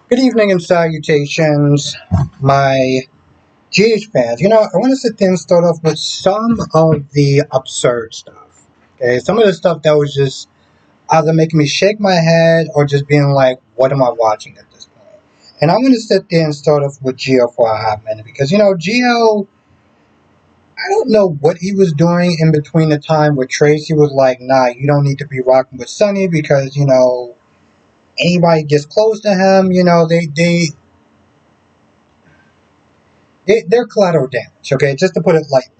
Good evening and salutations, my GH fans. I want to sit there and start off with some of the absurd stuff. Okay, some of the stuff that was just either making me shake my head or just being like, what am I watching at this point? And I'm going to sit there and start off with Gio for a hot minute because, Gio, I don't know what he was doing in between the time where Tracy was like, nah, you don't need to be rocking with Sunny because, anybody gets close to him, they're collateral damage, okay? Just to put it lightly.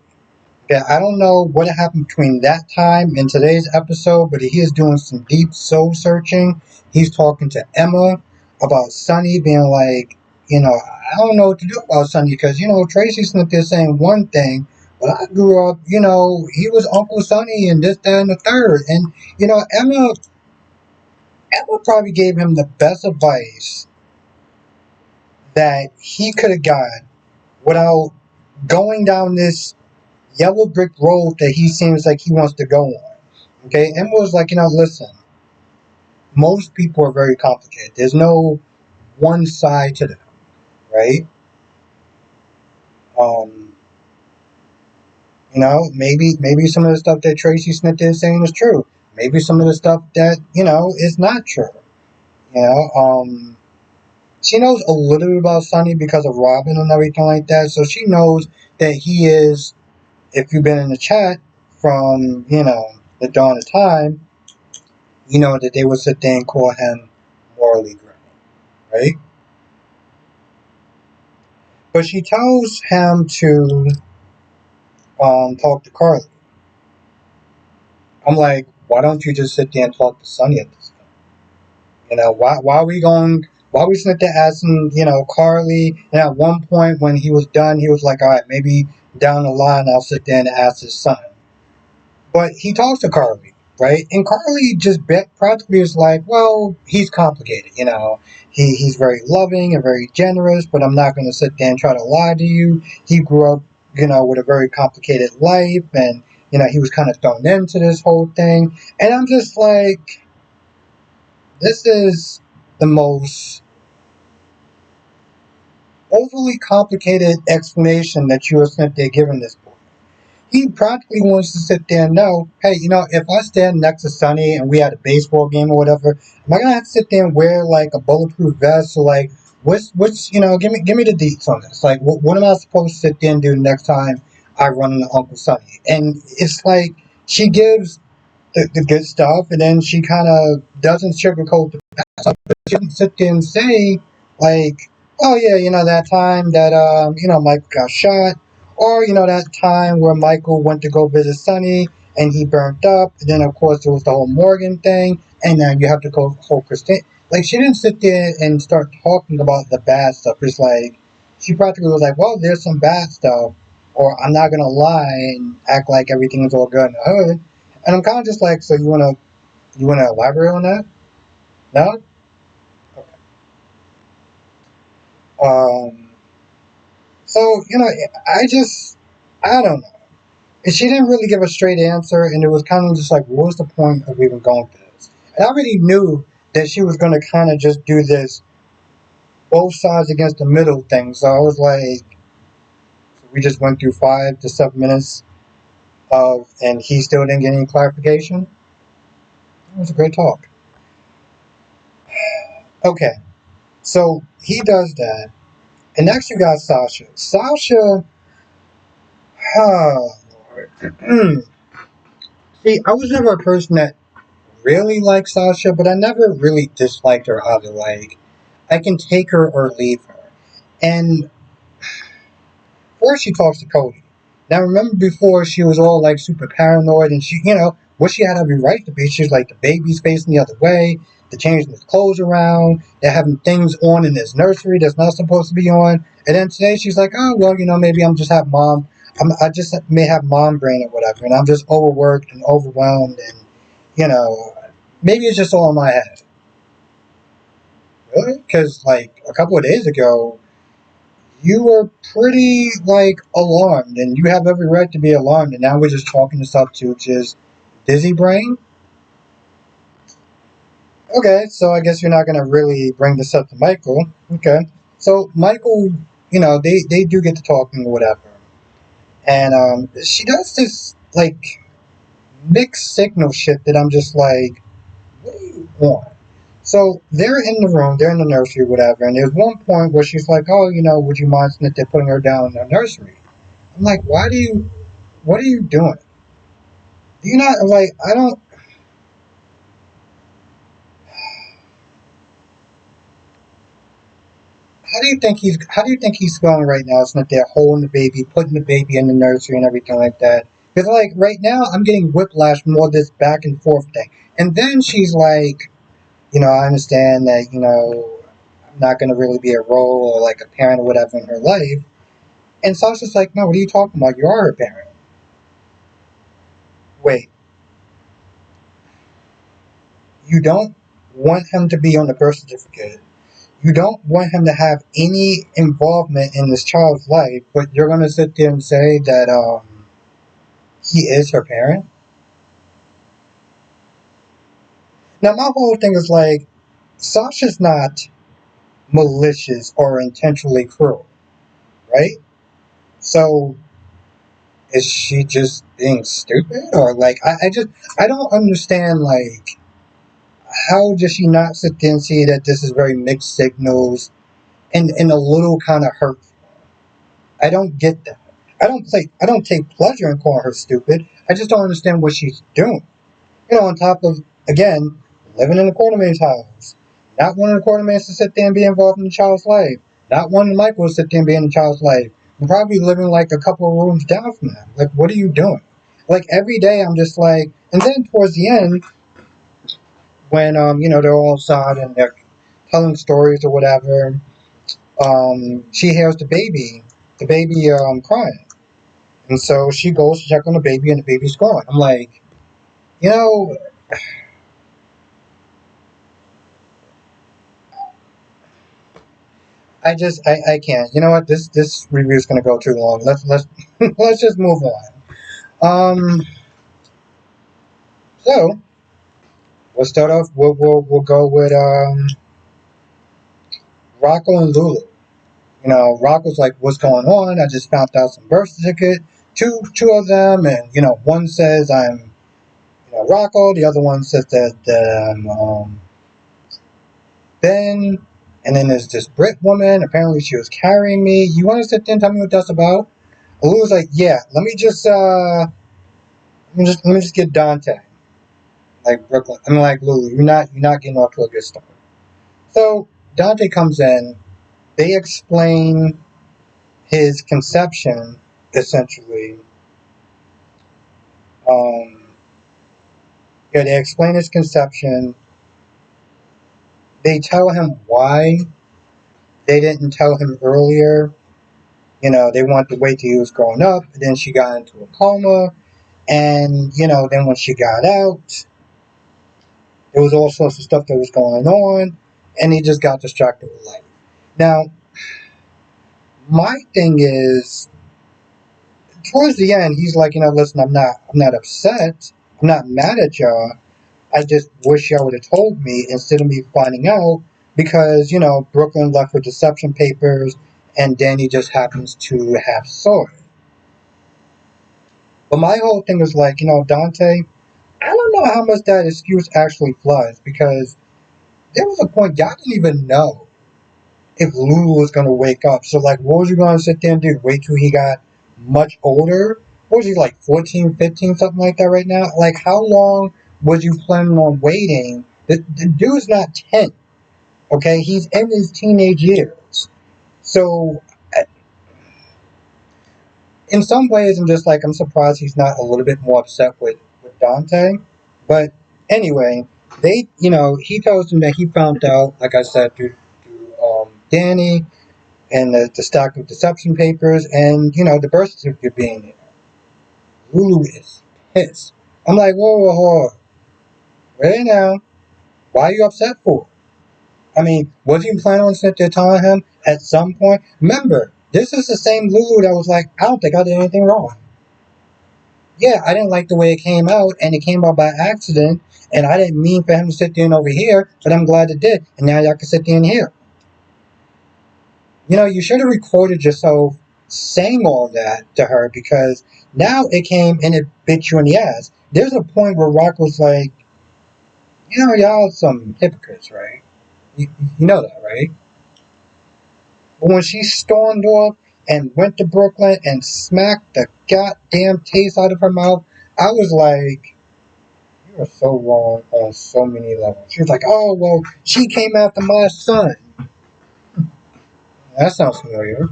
Okay, I don't know what happened between that time and today's episode, but he is doing some deep soul searching. He's talking to Emma about Sunny being like, I don't know what to do about Sunny because, Tracy's not there saying one thing, but I grew up, he was Uncle Sunny and this, that, and the third. And, Emma probably gave him the best advice that he could have got without going down this yellow brick road that he seems like he wants to go on. Okay, Emma was like, listen, most people are very complicated. There's no one side to them, right? Um, maybe some of the stuff that Tracy Smith is saying is true. Maybe some of the stuff that is not true. You know, she knows a little bit about Sonny because of Robin and everything like that. So she knows that he is. If you've been in the chat from the dawn of time, you know that they would sit there and call him morally gray, right? But she tells him to talk to Carly. I'm like, why don't you just sit there and talk to Sonny at this time? Why are we going? Why are we sitting there asking, Carly? And at one point when he was done, he was like, all right, maybe down the line I'll sit there and ask his son. But he talks to Carly, right? And Carly just practically is like, well, he's complicated, He's very loving and very generous, but I'm not going to sit there and try to lie to you. He grew up, with a very complicated life, and, he was kind of thrown into this whole thing. And I'm just like, this is the most overly complicated explanation that you are sitting there giving this boy. He practically wants to sit there and know, hey, if I stand next to Sonny and we had a baseball game or whatever, am I gonna have to sit there and wear like a bulletproof vest or like what's give me the deets on this? Like what am I supposed to sit there and do next time I run into Uncle Sonny? And it's like she gives the good stuff and then she kind of doesn't sugarcoat the bad stuff, but she doesn't sit there and say like, oh yeah, that time that Michael got shot, or that time where Michael went to go visit Sonny and he burnt up. And then of course there was the whole Morgan thing, and then you have to go whole Christine. Like she didn't sit there and start talking about the bad stuff. It's like she practically was like, well, there's some bad stuff, or I'm not gonna lie and act like everything is all good in the hood. And I'm kind of just like, so you wanna elaborate on that? No. Okay. Um. So I don't know. And she didn't really give a straight answer, and it was kind of just like, what was the point of even going through this? And I already knew that she was going to kind of just do this both sides against the middle thing. So I was like, so we just went through 5 to 7 minutes and he still didn't get any clarification. It was a great talk. Okay, so he does that, and next you got Sasha. Sasha, oh Lord. See, I was never a person that really liked Sasha, but I never really disliked her either. Like, I can take her or leave her. And first she talks to Cody. Now remember before she was all like super paranoid and she, what she had every right to be. She's like the baby's facing the other way. They're changing his clothes around. They're having things on in this nursery that's not supposed to be on. And then today she's like, oh, well, maybe I'm just have mom. I just may have mom brain or whatever. And I'm just overworked and overwhelmed. And, maybe it's just all in my head. Really? Because, like, a couple of days ago, you were pretty, like, alarmed, and you have every right to be alarmed, and now we're just talking this up to just dizzy brain? Okay, so I guess you're not gonna really bring this up to Michael. Okay, so Michael, they do get to talking or whatever, and she does this like mixed signal shit that I'm just like, what do you want? So they're in the room, they're in the nursery, or whatever, and there's one point where she's like, oh, would you mind that they're putting her down in the nursery? I'm like, what are you doing? Do you not like? I don't. How do you think he's feeling right now? It's not they're holding the baby, putting the baby in the nursery and everything like that. Because like right now, I'm getting whiplash from all this back and forth thing. And then she's like, I understand that I'm not going to really be a role or like a parent or whatever in her life. And Sasha's like, no, what are you talking about? You are a parent. Wait, you don't want him to be on the birth certificate. You don't want him to have any involvement in this child's life, but you're going to sit there and say that he is her parent. Now, my whole thing is like, Sasha's not malicious or intentionally cruel, right? So, is she just being stupid? Or, like, I don't understand, like, how does she not sit there and see that this is very mixed signals and a little kind of hurt? I don't get that. I don't take pleasure in calling her stupid. I just don't understand what she's doing. On top of, again, living in a quartermain's house. Not wanting the quartermains to sit there and be involved in the child's life. Not wanting Michael to sit there and be in the child's life. And probably living like a couple of rooms down from them. Like, what are you doing? Like, every day I'm just like, and then towards the end, when, they're all outside and they're telling stories or whatever, she hears the baby, crying. And so she goes to check on the baby and the baby's gone. I'm like, you know, I can't. You know what? This review is gonna go too long. Let's let's just move on. Um, so we'll start off. We'll go with Rocco and Lulu. Rocco's like, what's going on? I just found out some birth certificate. Two of them, and one says I'm Rocco. The other one says that I'm Ben. And then there's this Brit woman. Apparently, she was carrying me. You want to sit there and tell me what that's about? Lulu's like, yeah. Let me just get Dante, like Brooklyn. I mean, like Lulu. You're not getting off to a good start. So Dante comes in. They explain his conception, essentially. Um, yeah, they explain his conception. They tell him why they didn't tell him earlier. They wanted to wait till he was growing up. And then she got into a coma, and then when she got out, there was all sorts of stuff that was going on, and he just got distracted with life. Now, my thing is, towards the end, he's like, listen, I'm not upset. I'm not mad at y'all. I just wish y'all would have told me instead of me finding out because, Brooklyn left her deception papers and Danny just happens to have saw it. But my whole thing was like, Dante, I don't know how much that excuse actually flies because there was a point y'all didn't even know if Lulu was going to wake up. So, like, what was you going to sit there and do? Wait till he got much older? What was he, like, 14, 15, something like that right now? Like, how long was you planning on waiting? The dude's not 10, okay? He's in his teenage years. So, in some ways, I'm just like, I'm surprised he's not a little bit more upset with Dante. But anyway, he tells him that he found out, like I said, through Danny and the stack of deception papers and, the birth certificate being there. Lulu is pissed. I'm like, whoa. Right now, why are you upset for? I mean, was you planning on sitting there telling him at some point? Remember, this is the same Lulu that was like, I don't think I did anything wrong. yeah, I didn't like the way it came out, and it came out by accident, and I didn't mean for him to sit there and over here, but I'm glad it did, and now y'all can sit there and hear. You should have recorded yourself saying all that to her because now it came and it bit you in the ass. There's a point where Rock was like, y'all some hypocrites, right? You know that, right? But when she stormed off and went to Brooklyn and smacked the goddamn taste out of her mouth, I was like, you are so wrong on so many levels. She was like, oh, well, she came after my son. That sounds familiar.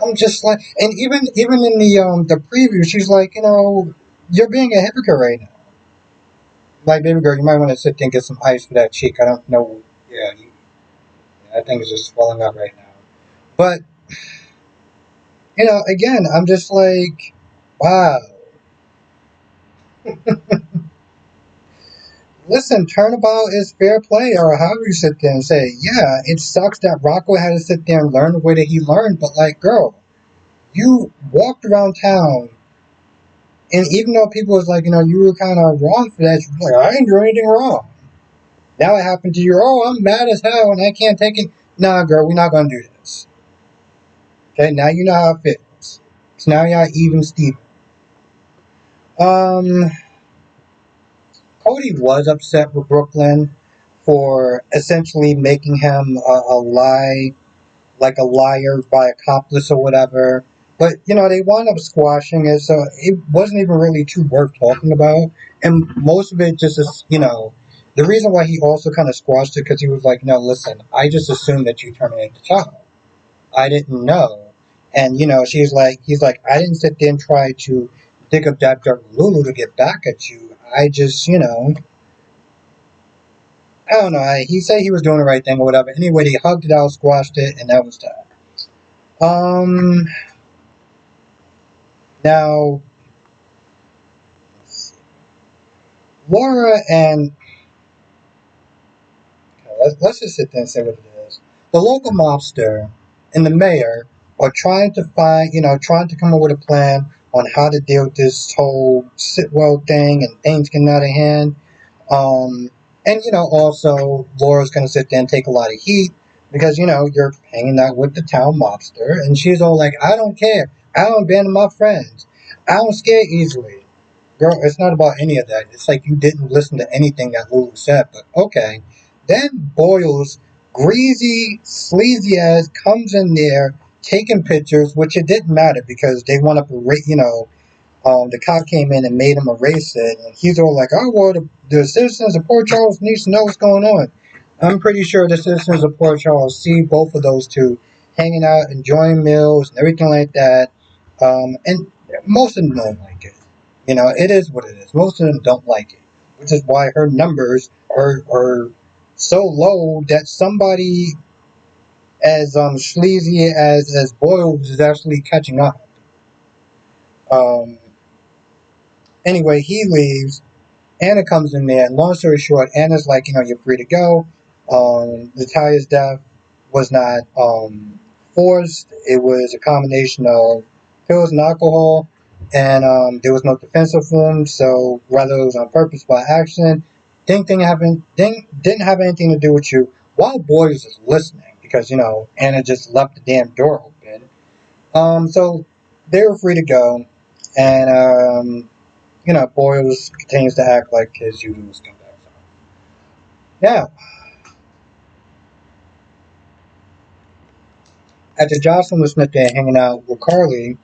I'm just like, and even in the preview, she's like, you're being a hypocrite right now. Like, baby girl, you might want to sit there and get some ice for that cheek. I don't know. Yeah, that thing is just swelling up right now. But again, I'm just like, wow. Listen, turnabout is fair play, or however you sit there and say, yeah, it sucks that Rocco had to sit there and learn the way that he learned, but like, girl, you walked around town, and even though people was like, you were kind of wrong for that, you were like, I didn't do anything wrong. Now it happened to you. Oh, I'm mad as hell, and I can't take it. Nah, girl, we're not gonna do this. Okay, now you know how it feels. So now y'all even Steven. Um, Cody was upset with Brooklyn for essentially making him like a liar by accomplice or whatever. But they wound up squashing it, so it wasn't even really too worth talking about. And most of it just is, the reason why he also kind of squashed it because he was like, no, listen, I just assumed that you terminated the child. I didn't know. And he's like, I didn't sit there and try to dig up that dirt Lulu to get back at you. I just, I don't know. He said he was doing the right thing or whatever. Anyway, he hugged it out, squashed it, and that was that. Um, Now, Laura and let's just sit there and say what it is. The local mobster and the mayor are trying to trying to come up with a plan on how to deal with this whole Sitwell thing and things getting out of hand. And also Laura's gonna sit there and take a lot of heat because you're hanging out with the town mobster, and she's all like, "I don't care. I don't abandon my friends. I don't scare easily." Girl, it's not about any of that. It's like you didn't listen to anything that Lulu said, but okay. Then Boyle's greasy, sleazy ass comes in there taking pictures, which it didn't matter because they want to, the cop came in and made him erase it, and he's all like, "Oh well, the citizens of Port Charles needs to know what's going on." I'm pretty sure the citizens of Port Charles see both of those two hanging out, enjoying meals and everything like that, and most of them don't like it. It is what it is. Most of them don't like it, which is why her numbers are so low that somebody as sleazy as Boyles is actually catching up. Um, anyway, he leaves. Anna comes in there, and long story short, Anna's like, you're free to go. Natalia's death was not forced. It was a combination of pills and alcohol, and there was no defensive form, so whether it was on purpose by accident, didn't have anything to do with you. While Boyce is listening, because, Anna just left the damn door open. So they were free to go, and Boyles continues to act like his usual scumbag. So, yeah. After Jocelyn was sitting there hanging out with Carly,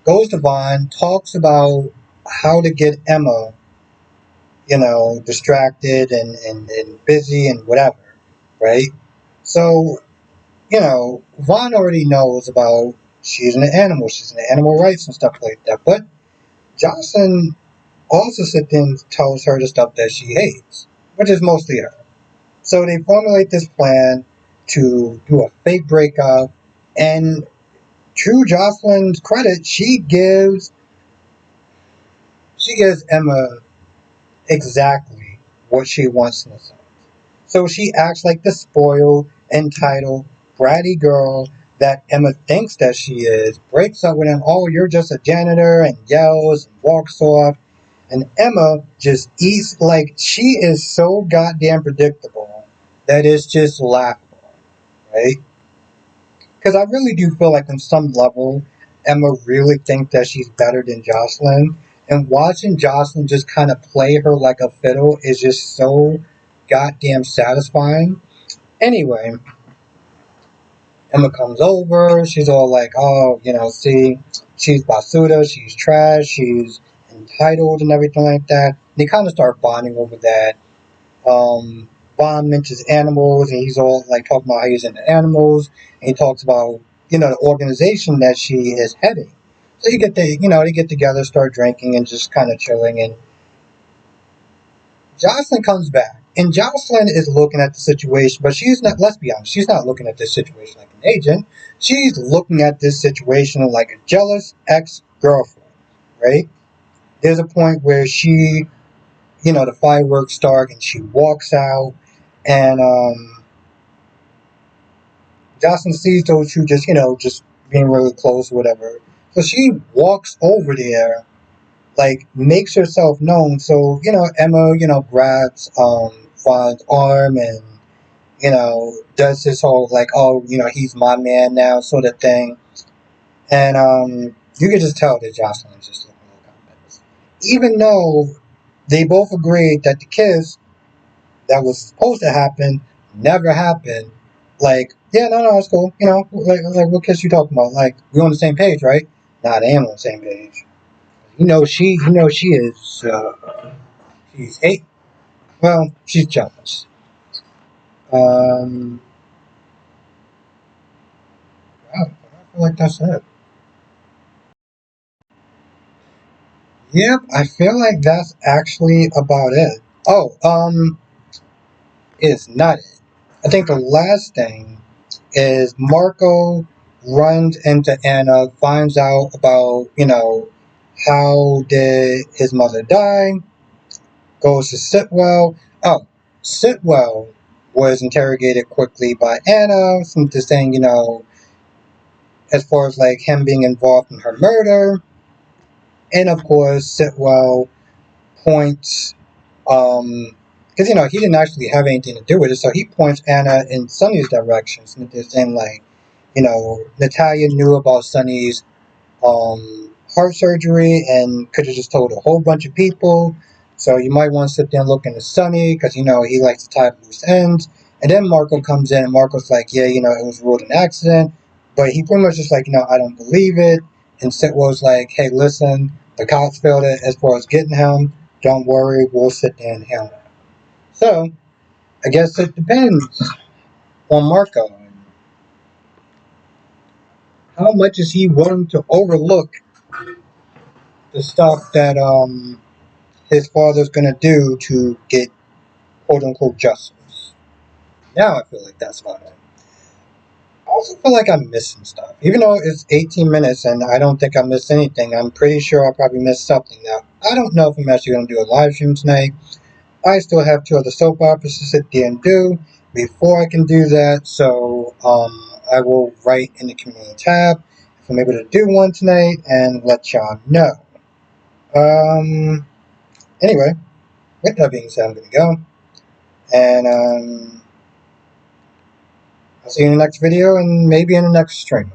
goes to Vaughn, talks about how to get Emma, distracted and busy and whatever, right? So, Vaughn already knows about she's an animal, she's an animal rights and stuff like that. But Jocelyn also sits there and tells her the stuff that she hates, which is mostly her. So they formulate this plan to do a fake breakup, and to Jocelyn's credit, she gives Emma exactly what she wants in a sense. So she acts like the spoiled, entitled, bratty girl that Emma thinks that she is, breaks up with him, oh, you're just a janitor, and yells and walks off. And Emma just eats like she is so goddamn predictable that it's just laughable, right? Because I really do feel like on some level, Emma really thinks that she's better than Jocelyn. And watching Jocelyn just kind of play her like a fiddle is just so goddamn satisfying. Anyway, Emma comes over. She's all like, oh, see, she's basuda, she's trash, she's entitled and everything like that. And they kind of start bonding over that. Um, Bond mentions animals, and he's all like talking about how he's into animals. And he talks about the organization that she is heading. So they get together, start drinking, and just kind of chilling. And Jocelyn comes back, and Jocelyn is looking at the situation, but she's not. Let's be honest, she's not looking at this situation like an agent. She's looking at this situation like a jealous ex-girlfriend, right? There's a point where the fireworks start, and she walks out, and Jocelyn sees those two just being really close or whatever. So she walks over there, like makes herself known. So Emma, grabs Fawn's arm and does this whole like, oh, he's my man now sort of thing. And you can just tell that Jocelyn is just looking a little convinced, even though they both agreed that the kiss that was supposed to happen never happened. Like, yeah, no, it's cool. Like what kiss you talking about? Like, we on the same page, right? Nah, they ain't on the same page. She is. She's hate. Well, she's jealous. Um, I feel like that's it. Yep, I feel like that's actually about it. Oh, it's not it. I think the last thing is Marco runs into Anna, finds out about, how did his mother die, goes to Sitwell. Oh, Sitwell was interrogated quickly by Anna, simply saying, as far as like him being involved in her murder. And of course, Sitwell points, because he didn't actually have anything to do with it, so he points Anna in Sunny's direction, simply saying like, Natalia knew about Sunny's heart surgery and could have just told a whole bunch of people. So you might want to sit there and look into Sunny because he likes to tie up loose ends. And then Marco comes in and Marco's like, yeah, it was ruled an accident, but he pretty much just like, I don't believe it. And Sitwell's like, hey, listen, the cops failed it as far as getting him. Don't worry, we'll sit there and handle it. So I guess it depends on Marco. How much is he willing to overlook the stuff that his father's gonna do to get quote unquote justice? Now I feel like that's about it. I also feel like I'm missing stuff. Even though it's 18 minutes and I don't think I missed anything, I'm pretty sure I probably missed something. Now, I don't know if I'm actually going to do a live stream tonight. I still have 2 other soap operas to sit there and do before I can do that, so I will write in the community tab if I'm able to do one tonight and let y'all know. Um, anyway, with that being said, I'm going to go. And I'll see you in the next video and maybe in the next stream.